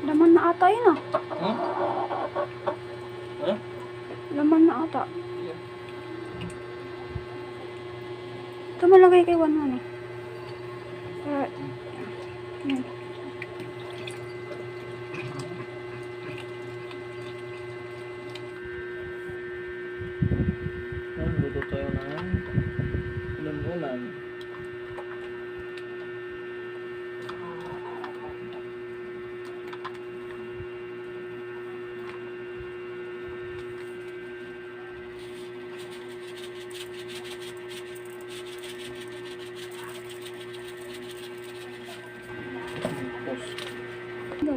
Laman na ata yun ah. Hmm? Huh? Laman na ata. Ito malagay kay Juan ano. Yan. Luto tayo ng ulam-ulam. Go.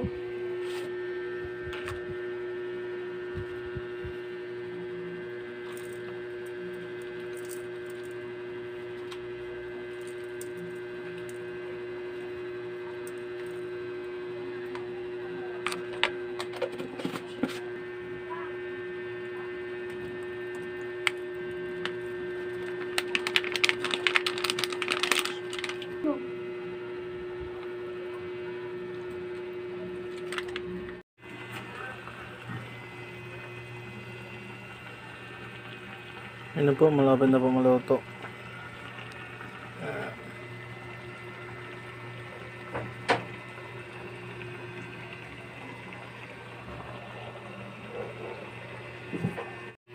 Go. Ano po, malapit na po maluto.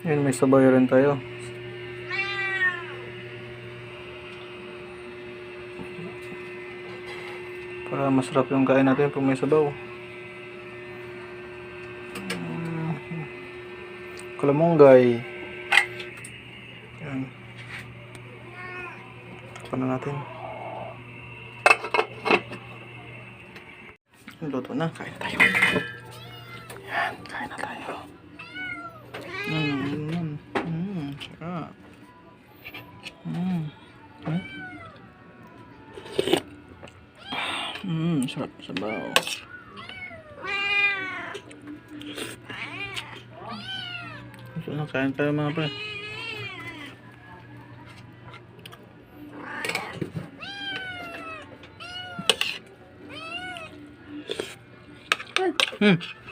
Yun, may sabaw rin tayo. Para masarap yung kain natin pag may sabaw. Kalamonggay. Yan. Tapan na natin. Luto na, kain na tayo. Yan, kain na tayo. Sarap. Sarap sabaw. So, kain tayo mga pre.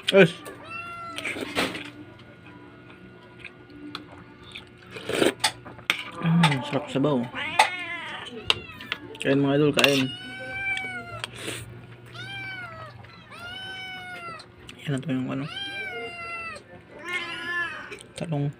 Yes. Sarap sabaw. Kain mga idol, kain. Yan na to yung ano. Talong.